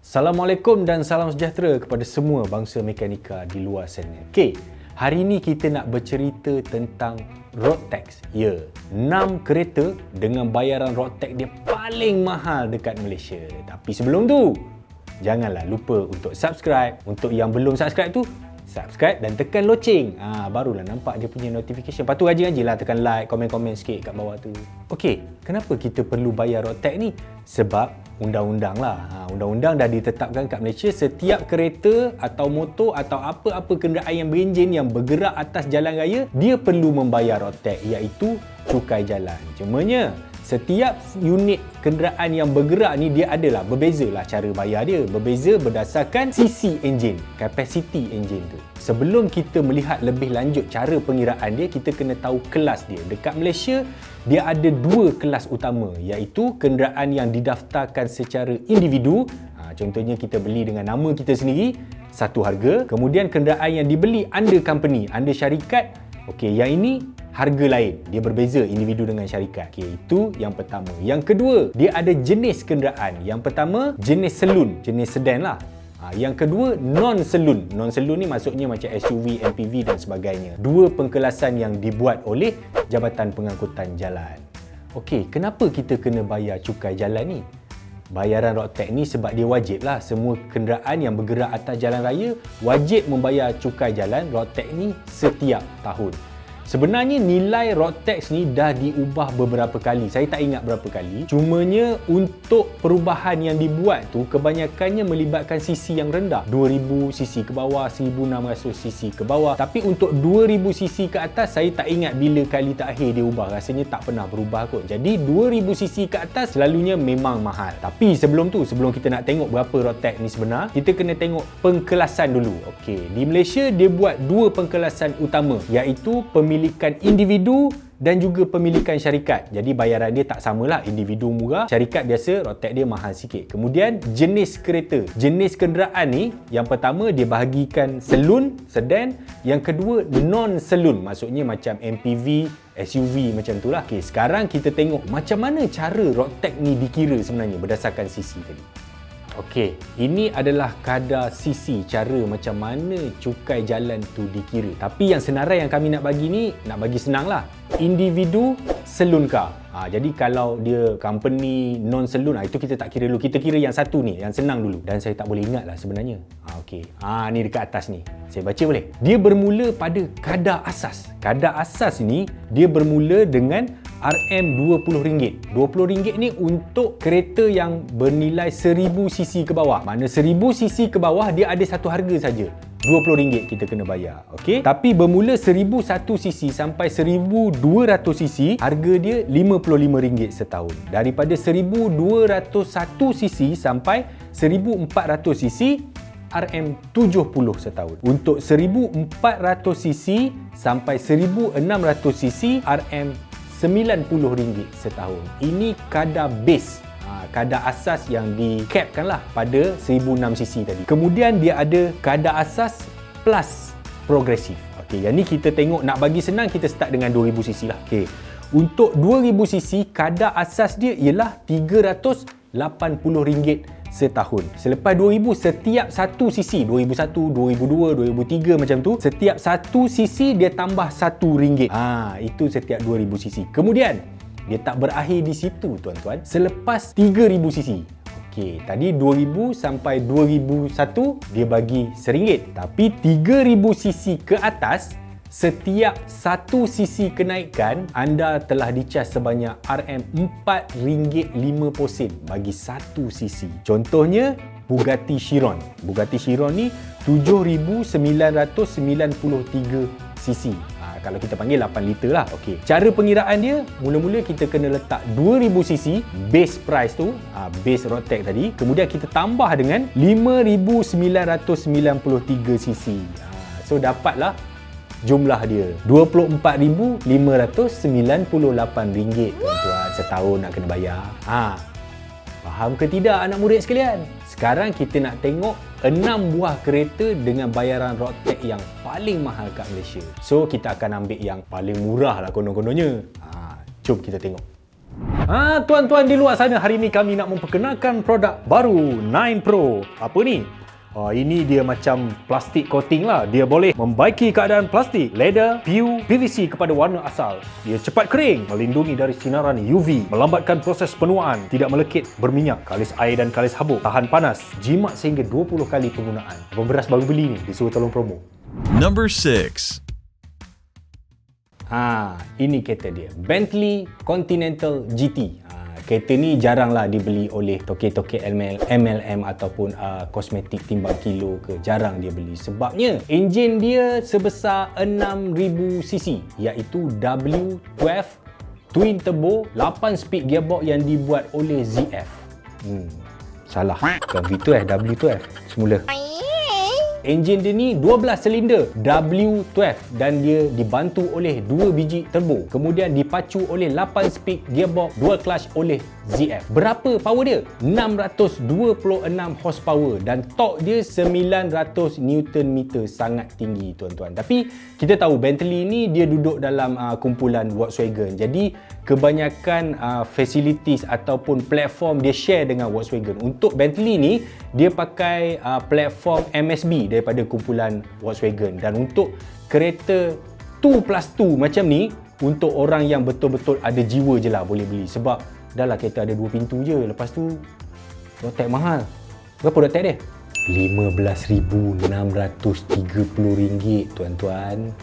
Assalamualaikum dan salam sejahtera kepada semua bangsa mekanika di luar sana. Okey, hari ini kita nak bercerita tentang road tax. Ya, 6 kereta dengan bayaran road tax dia paling mahal dekat Malaysia. Tapi sebelum tu, janganlah lupa untuk subscribe. Untuk yang belum subscribe tu, subscribe dan tekan loceng. Barulah nampak dia punya notification. Lepas tu rajin-rajinlah tekan like, komen-komen sikit kat bawah tu. Okey, kenapa kita perlu bayar road tax ni? Sebab undang-undang lah. Undang-undang dah ditetapkan kat Malaysia, setiap kereta atau motor atau apa-apa kenderaan yang berenjin yang bergerak atas jalan raya, dia perlu membayar road tax, iaitu cukai jalan. Cumanya setiap unit kenderaan yang bergerak ni dia adalah berbezalah cara bayar dia. Berbeza berdasarkan cc enjin, capacity enjin tu. Sebelum kita melihat lebih lanjut cara pengiraan dia, kita kena tahu kelas dia. Dekat Malaysia, dia ada 2 kelas utama, iaitu kenderaan yang didaftarkan secara individu. Contohnya kita beli dengan nama kita sendiri, satu harga. Kemudian kenderaan yang dibeli under company, under syarikat. Okey, yang ini harga lain. Dia berbeza individu dengan syarikat. Okey, itu yang pertama. Yang kedua, dia ada jenis kenderaan. Yang pertama, jenis saloon, jenis sedan lah. Yang kedua, non-saloon. Non-saloon ni maksudnya macam SUV, MPV dan sebagainya. 2 pengkelasan yang dibuat oleh Jabatan Pengangkutan Jalan. Okey, kenapa kita kena bayar cukai jalan ni? Bayaran road tax ni sebab dia wajib lah. Semua kenderaan yang bergerak atas jalan raya wajib membayar cukai jalan road tax ni setiap tahun. Sebenarnya nilai road tax ni dah diubah beberapa kali. Saya tak ingat berapa kali. Cumanya untuk perubahan yang dibuat tu kebanyakannya melibatkan cc yang rendah. 2000 cc ke bawah, 1600 cc ke bawah. Tapi untuk 2000 cc ke atas, saya tak ingat bila kali terakhir dia ubah. Rasanya tak pernah berubah kot. Jadi 2000 cc ke atas selalunya memang mahal. Tapi sebelum tu, sebelum kita nak tengok berapa road tax ni sebenar, kita kena tengok pengkelasan dulu. Okey, di Malaysia dia buat 2 pengkelasan utama, iaitu pemilikan individu dan juga pemilikan syarikat. Jadi bayaran dia tak samalah. Individu murah, syarikat biasa road tax dia mahal sikit. Kemudian jenis kereta. Jenis kenderaan ni, yang pertama dia bahagikan saloon, sedan. Yang kedua non-saloon. Maksudnya macam MPV, SUV macam tu lah. Okay, sekarang kita tengok macam mana cara road tax ni dikira sebenarnya berdasarkan cc tadi. Okey, ini adalah kadar cc, cara macam mana cukai jalan tu dikira. Tapi yang senarai yang kami nak bagi ni, nak bagi senang lah. Individu saloon car. Jadi kalau dia company non-saloon, itu kita tak kira dulu. Kita kira yang satu ni, yang senang dulu. Dan saya tak boleh ingat lah sebenarnya. Okey, ni dekat atas ni. Saya baca boleh? Dia bermula pada kadar asas. Kadar asas ni, dia bermula dengan RM20. RM20 ni untuk kereta yang bernilai 1000cc ke bawah. Mana 1000cc ke bawah dia ada satu harga saja. RM20 kita kena bayar. Okey. Tapi bermula 1001cc sampai 1200cc, harga dia RM55 setahun. Daripada 1201cc sampai 1400cc, RM70 setahun. Untuk 1400cc sampai 1600cc, RM90 setahun. Ini kadar base, kadar asas yang di-capkan lah pada 1006cc tadi. Kemudian dia ada kadar asas plus progresif. Okey, yang ni kita tengok, nak bagi senang kita start dengan 2000cc lah. Okey. Untuk 2000cc, kadar asas dia ialah RM380 setahun. Selepas 2000, setiap 1cc, 2001, 2002, 2003 macam tu, setiap 1cc dia tambah RM1. Itu setiap 2000cc. Kemudian dia tak berakhir di situ tuan-tuan. Selepas 3000cc, okey, tadi 2000 sampai 2001 dia bagi RM1. Tapi 3000cc ke atas, setiap 1cc kenaikan anda telah dicas sebanyak RM4.50 bagi 1cc. Contohnya Bugatti Chiron. Bugatti Chiron ni 7,993cc. Kalau kita panggil 8 liter lah. Okey. Cara pengiraan dia, mula-mula kita kena letak 2000cc base price tu, base road tax tadi. Kemudian kita tambah dengan 5,993cc. So dapatlah jumlah dia RM24,598 tuan-tuan setahun nak kena bayar. Faham ke tidak anak murid sekalian? Sekarang kita nak tengok 6 buah kereta dengan bayaran road tax yang paling mahal kat Malaysia. So kita akan ambil yang paling murah lah konon-kononnya. Jom kita tengok. Tuan-tuan di luar sana, hari ni kami nak memperkenalkan produk baru 9 Pro. Apa ni? Ini dia macam plastik coating lah. Dia boleh membaiki keadaan plastik, leather, PU, PVC kepada warna asal. Dia cepat kering, melindungi dari sinaran UV, melambatkan proses penuaan, tidak melekit, berminyak, kalis air dan kalis habuk, tahan panas, jimat sehingga 20 kali penggunaan. Pemberas baru beli ni, disuruh tolong promo. Number 6. Ini kereta dia, Bentley Continental GT. Kereta ni jaranglah dibeli oleh tokek-tokek MLM ataupun kosmetik timbang kilo ke, jarang dia beli. Sebabnya enjin dia sebesar 6000cc, iaitu W12 Twin Turbo 8 speed gearbox yang dibuat oleh ZF. Salah, bukan V12, W12 semula. Enjin dia ni 12 silinder W12 dan dia dibantu oleh 2 biji turbo. Kemudian dipacu oleh 8 speed gearbox dual clutch oleh ZF. Berapa power dia? 626 horsepower dan torque dia 900 Nm, sangat tinggi tuan-tuan. Tapi kita tahu Bentley ni dia duduk dalam kumpulan Volkswagen. Jadi kebanyakan facilities ataupun platform dia share dengan Volkswagen. Untuk Bentley ni dia pakai platform MSB daripada kumpulan Volkswagen, dan untuk kereta 2+2 macam ni, untuk orang yang betul-betul ada jiwa je lah boleh beli. Sebab dah lah kereta ada 2 pintu je, lepas tu road tax mahal. Berapa road tax dia? RM15,630 tuan-tuan.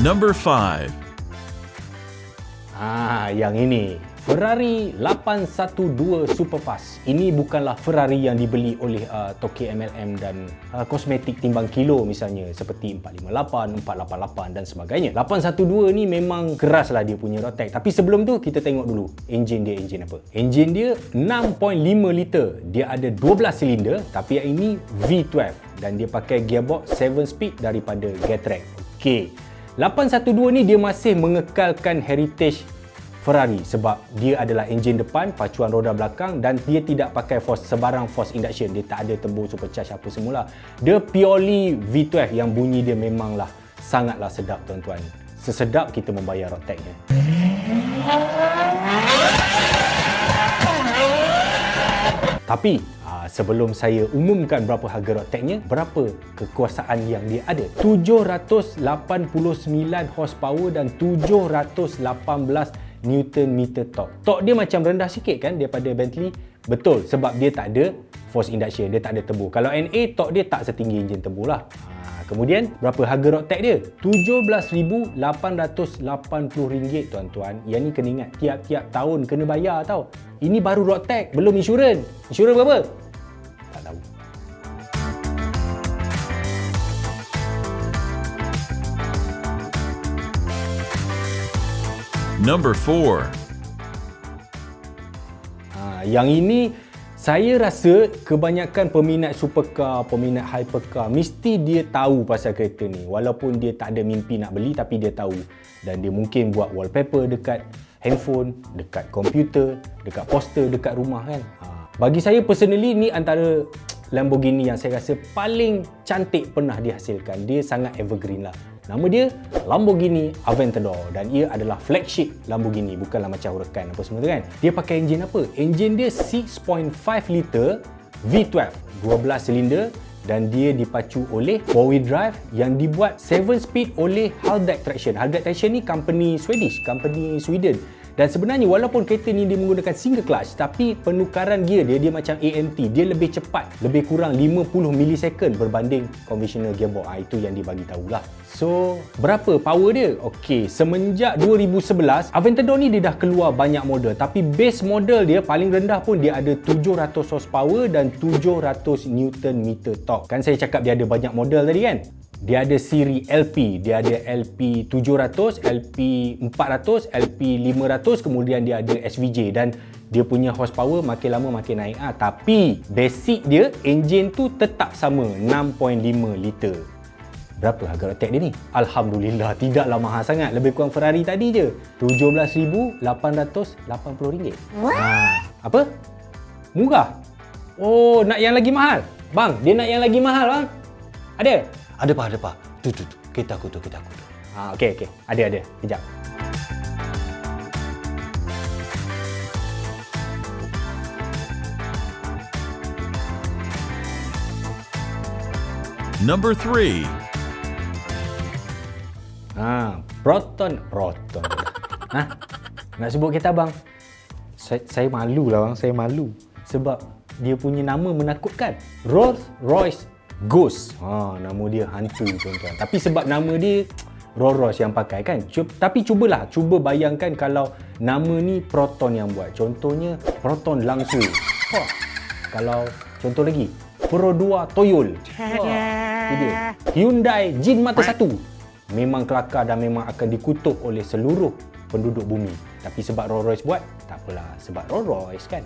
Number 5. Yang ini Ferrari 812 Superfast. Ini bukanlah Ferrari yang dibeli oleh tokek MLM dan kosmetik timbang kilo misalnya, seperti 458, 488 dan sebagainya. 812 ni memang keras lah dia punya road tax. Tapi sebelum tu kita tengok dulu enjin dia, enjin apa. Enjin dia 6.5 liter. Dia ada 12 silinder, tapi yang ini V12 dan dia pakai gearbox 7 speed daripada Getrag. Okey. 812 ni dia masih mengekalkan heritage Ferrari sebab dia adalah enjin depan, pacuan roda belakang, dan dia tidak pakai sebarang force induction. Dia tak ada turbo supercharge apa semula. Dia purely V12 yang bunyi dia memanglah sangatlah sedap tuan-tuan. Sesedap kita membayar road tax-nya. Tapi sebelum saya umumkan berapa harga road tax-nya, berapa kekuasaan yang dia ada? 789 horsepower dan 718 Nm torque. Torque dia macam rendah sikit kan daripada Bentley? Betul, sebab dia tak ada force induction, dia tak ada turbo. Kalau NA, torque dia tak setinggi enjin turbo lah. Kemudian berapa harga road tax dia? RM17,880 tuan-tuan. Yang ni kena ingat, tiap-tiap tahun kena bayar tau. Ini baru road tax, belum insurans. Insurans berapa? Tak tahu. Number 4. Yang ini saya rasa kebanyakan peminat supercar, peminat hypercar mesti dia tahu pasal kereta ni. Walaupun dia tak ada mimpi nak beli, tapi dia tahu. Dan dia mungkin buat wallpaper dekat handphone, dekat komputer, dekat poster, dekat rumah kan. Bagi saya personally ni antara Lamborghini yang saya rasa paling cantik pernah dihasilkan. Dia sangat evergreen lah. Nama dia Lamborghini Aventador dan ia adalah flagship Lamborghini, bukanlah macam Huracan apa semua tu kan. Dia pakai enjin apa? Enjin dia 6.5 liter V12, 12 silinder, dan dia dipacu oleh 4-wheel drive yang dibuat 7 speed oleh Haldex Traction. Haldex Traction ni company Swedish, company Sweden. Dan sebenarnya walaupun kereta ni dia menggunakan single clutch, tapi penukaran gear dia macam AMT, dia lebih cepat, lebih kurang 50 millisecond berbanding conventional gearbox. Itu yang dia bagi tahulah. So, berapa power dia? Okey, semenjak 2011, Aventador ni dia dah keluar banyak model, tapi base model dia paling rendah pun dia ada 700 horsepower dan 700 Nm torque. Kan saya cakap dia ada banyak model tadi kan? Dia ada siri LP, dia ada LP 700, LP 400, LP 500, kemudian dia ada SVJ, dan dia punya horsepower makin lama makin naik. Tapi basic dia, enjin tu tetap sama, 6.5 liter. Berapa harga road tax dia ni? Alhamdulillah, tidaklah mahal sangat. Lebih kurang Ferrari tadi je, RM17,880. Apa? Murah? Oh, nak yang lagi mahal? Bang, dia nak yang lagi mahal bang. Ada? Ada pak. Tu. Kereta aku tu. Okey. Ada. Kejap. Number 3. Proton. Nak sebut kereta abang? Saya malu lah bang, saya malu. Sebab dia punya nama menakutkan. Rolls Royce Ghost. Nama dia hantu tuan-tuan. Tapi sebab nama dia Rolls Royce yang pakai kan. Tapi cuba bayangkan kalau nama ni Proton yang buat. Contohnya Proton langsung. Kalau contoh lagi Pro 2 Toyol. Itu dia. Hyundai Jin Mata 1. Memang kelakar dan memang akan dikutuk oleh seluruh penduduk bumi. Tapi sebab Rolls Royce buat, tak apalah. Sebab Rolls Royce kan.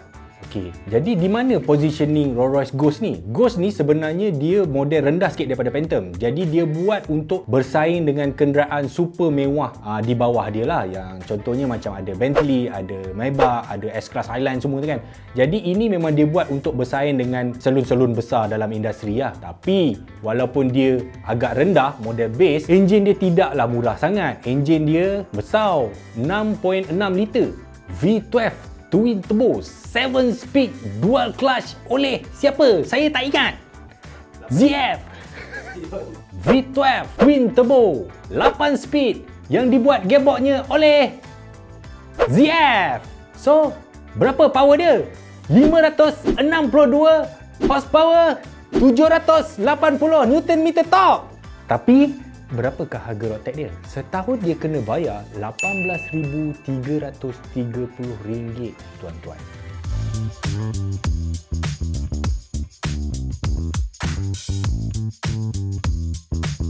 Okey, jadi di mana positioning Rolls Royce Ghost ni? Ghost ni sebenarnya dia model rendah sikit daripada Phantom. Jadi dia buat untuk bersaing dengan kenderaan super mewah di bawah dia lah. Yang contohnya macam ada Bentley, ada Maybach, ada S-Class Highline semua tu kan. Jadi ini memang dia buat untuk bersaing dengan salon-salon besar dalam industri lah. Tapi walaupun dia agak rendah, model base, enjin dia tidaklah murah sangat. Enjin dia besar, 6.6 liter V12 Twin Turbo 7 speed dual clutch oleh siapa? Saya tak ingat. ZF V12 Twin Turbo 8 speed yang dibuat gearboxnya oleh ZF. So, berapa power dia? 562 horsepower, 780 Nm torque. Tapi berapakah harga Roadtec dia? Setahun dia kena bayar RM18,330 tuan-tuan.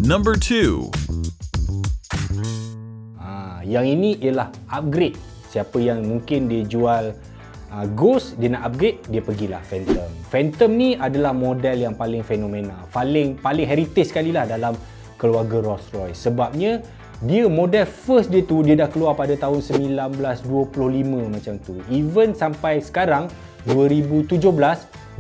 Number 2. Yang ini ialah upgrade. Siapa yang mungkin dia jual Ghost, dia nak upgrade, dia pergilah Phantom. Phantom ni adalah model yang paling fenomena, paling heritage sekali lah dalam keluarga Rolls Royce. Sebabnya dia model first dia tu dia dah keluar pada tahun 1925 macam tu. Even sampai sekarang 2017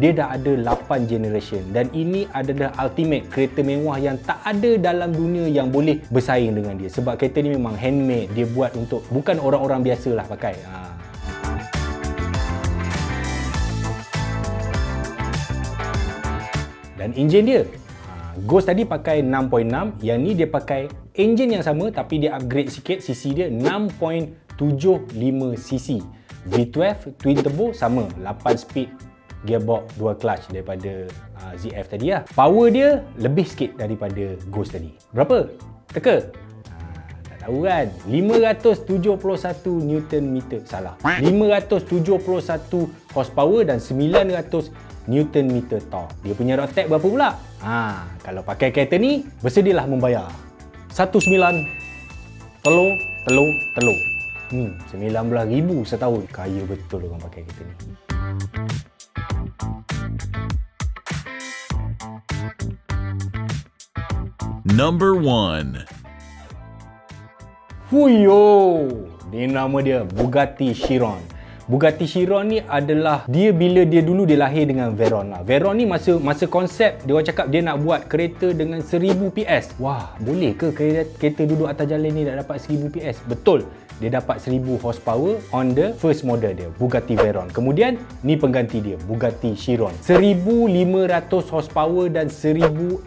dia dah ada 8 generation dan ini adalah ultimate kereta mewah yang tak ada dalam dunia yang boleh bersaing dengan dia. Sebab kereta ni memang handmade, dia buat untuk bukan orang-orang biasalah pakai. Dan enjin dia Ghost tadi pakai 6.6, yang ni dia pakai enjin yang sama tapi dia upgrade sikit, cc dia 6.75cc. V12 Twin Turbo sama, 8 speed gearbox dual clutch daripada ZF tadi lah. Power dia lebih sikit daripada Ghost tadi. Berapa? Teka? Tak tahu kan? 571 Nm. Salah. 571 horsepower dan 900 Nm torque. Dia punya Roadtec berapa pula? Kalau pakai kereta ni, bersedialah membayar 19 telur. 19,000 setahun. Kaya betul orang pakai kereta ni. Number 1. Fuyo! Ni nama dia Bugatti Chiron. Bugatti Chiron ni adalah dia bila dia dulu dia lahir dengan Veyron lah. Veyron ni masa konsep dia orang cakap dia nak buat kereta dengan 1000 PS. Wah, boleh ke kereta duduk atas jalan ni nak dapat 1000 PS? Betul. Dia dapat 1000 horsepower on the first model dia, Bugatti Veyron. Kemudian ni pengganti dia, Bugatti Chiron. 1500 horsepower dan 1600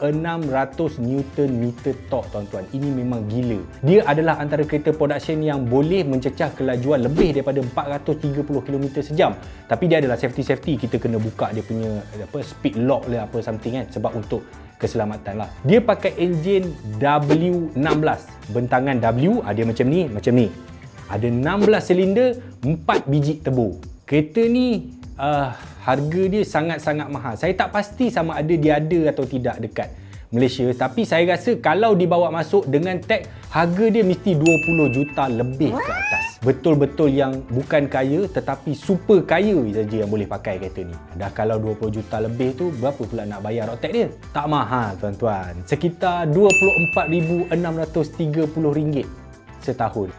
Nm torque tuan-tuan. Ini memang gila. Dia adalah antara kereta production yang boleh mencecah kelajuan lebih daripada 430 km sejam. Tapi dia adalah safety, kita kena buka dia punya speed lock lah apa something kan, sebab untuk keselamatan lah. Dia pakai enjin W16, bentangan W, dia macam ni. Ada 16 silinder, 4 biji turbo. Kereta ni harga dia sangat-sangat mahal. Saya tak pasti sama ada dia ada atau tidak dekat Malaysia, tapi saya rasa kalau dibawa masuk dengan tag, harga dia mesti 20 juta lebih ke atas. Betul-betul yang bukan kaya tetapi super kaya saja yang boleh pakai kereta ni. Dah kalau 20 juta lebih tu, berapa pula nak bayar Roadtec dia? Tak mahal tuan-tuan. Sekitar RM24,630 setahun.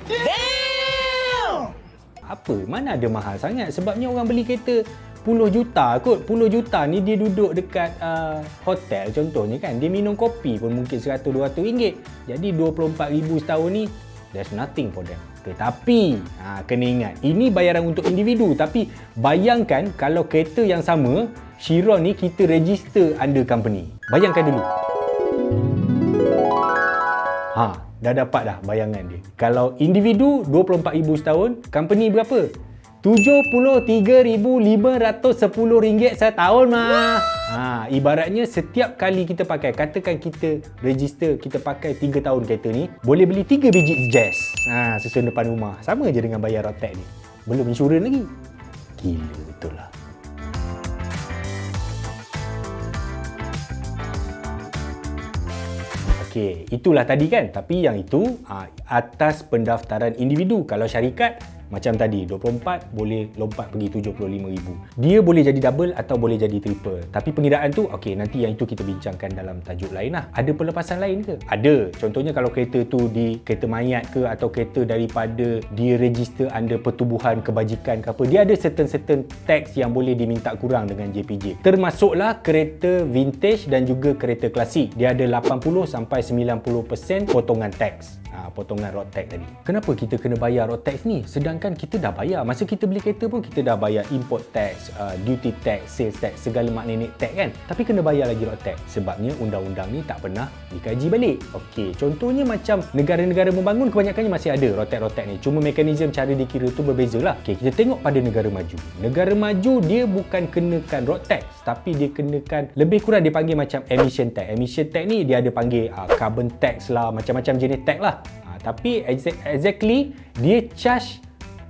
Damn! Apa? Mana ada mahal sangat? Sebabnya orang beli kereta 10 juta kot. 10 juta ni dia duduk dekat hotel contohnya kan. Dia minum kopi pun mungkin 100-200 ringgit. Jadi 24,000 setahun ni, there's nothing for them. Tetapi, kena ingat, ini bayaran untuk individu. Tapi bayangkan kalau kereta yang sama, Chiron ni kita register under company. Bayangkan dulu. Dah dapat dah bayangan dia. Kalau individu 24,000 setahun, company berapa? RM73,510 setahun mah. Ibaratnya setiap kali kita pakai, katakan kita register, kita pakai 3 tahun kereta ni, boleh beli 3 biji Jazz. Susun depan rumah. Sama je dengan bayar road tax ni. Belum insurans lagi. Gila betul lah. Okey, itulah tadi kan. Tapi yang itu atas pendaftaran individu. Kalau syarikat macam tadi 24 boleh lompat pergi 75,000. Dia boleh jadi double atau boleh jadi triple. Tapi pengiraan tu okey, nanti yang itu kita bincangkan dalam tajuk lain lah. Ada pelepasan lain ke? Ada. Contohnya kalau kereta tu di kereta mayat ke atau kereta daripada dia register under pertubuhan kebajikan ke apa, dia ada certain tax yang boleh diminta kurang dengan JPJ. Termasuklah kereta vintage dan juga kereta klasik. Dia ada 80 sampai 90% potongan tax. Potongan road tax tadi. Kenapa kita kena bayar road tax ni? Sedangkan kita dah bayar. Masa kita beli kereta pun kita dah bayar import tax, duty tax, sales tax, segala mak nenek tax kan. Tapi kena bayar lagi road tax. Sebabnya undang-undang ni tak pernah dikaji balik. Okey, contohnya macam negara-negara membangun kebanyakannya masih ada road tax ni. Cuma mekanisme cara dikira tu berbeza lah. Okey, kita tengok pada negara maju. Negara maju dia bukan kenakan road tax, tapi dia kenakan lebih kurang dia panggil macam emission tax. Emission tax ni dia ada panggil carbon tax lah, macam-macam jenis tax lah. Tapi exactly dia charge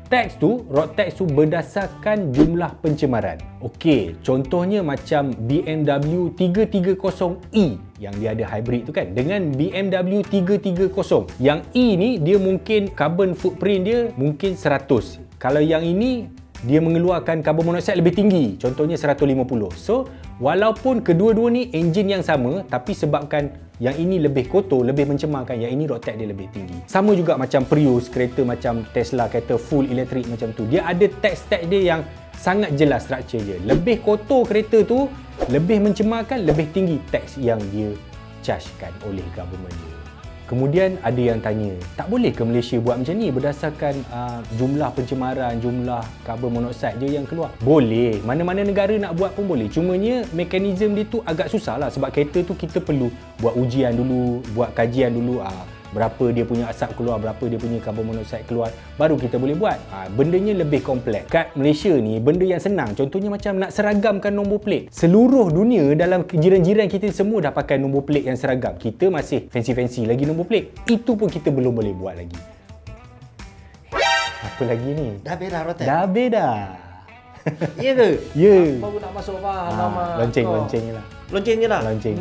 tax tu, road tax tu berdasarkan jumlah pencemaran. Okey, contohnya macam BMW 330e yang dia ada hybrid tu kan, dengan BMW 330. Yang E ni dia mungkin carbon footprint dia mungkin 100. Kalau yang ini dia mengeluarkan karbon monoksida lebih tinggi, contohnya 150. So, walaupun kedua-dua ni enjin yang sama, tapi sebabkan yang ini lebih kotor, lebih mencemarkan, yang ini road tax dia lebih tinggi. Sama juga macam Prius, kereta macam Tesla, kereta full electric macam tu. Dia ada tax dia yang sangat jelas struktur je. Lebih kotor kereta tu, lebih mencemarkan, lebih tinggi tax yang dia chargekan oleh government dia. Kemudian ada yang tanya, tak boleh ke Malaysia buat macam ni berdasarkan jumlah pencemaran, jumlah karbon monoksida je yang keluar? Boleh, mana-mana negara nak buat pun boleh. Cumanya mekanisme dia tu agak susah lah, sebab kereta tu kita perlu buat ujian dulu, buat kajian dulu, berapa dia punya asap keluar, berapa dia punya karbon monoksida keluar, baru kita boleh buat. Bendanya lebih kompleks. Kat Malaysia ni, benda yang senang, contohnya macam nak seragamkan nombor plate. Seluruh dunia dalam jiran-jiran kita semua dah pakai nombor plate yang seragam. Kita masih fancy-fancy lagi nombor plate. Itu pun kita belum boleh buat lagi. Apa lagi ni? Dah beda road tax. Dah beda. Ya ke? Ya. Baru nak masuk nama. Lonceng je lah. Lonceng je lah? Lonceng.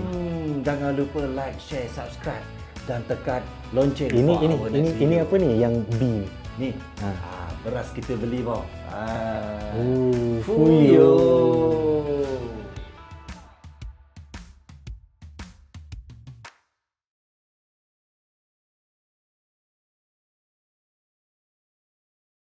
Jangan lupa like, share, subscribe dan tekan lonceng. Ini apa ni yang B ni? Ni. Beras kita beli bawah. Fuyo.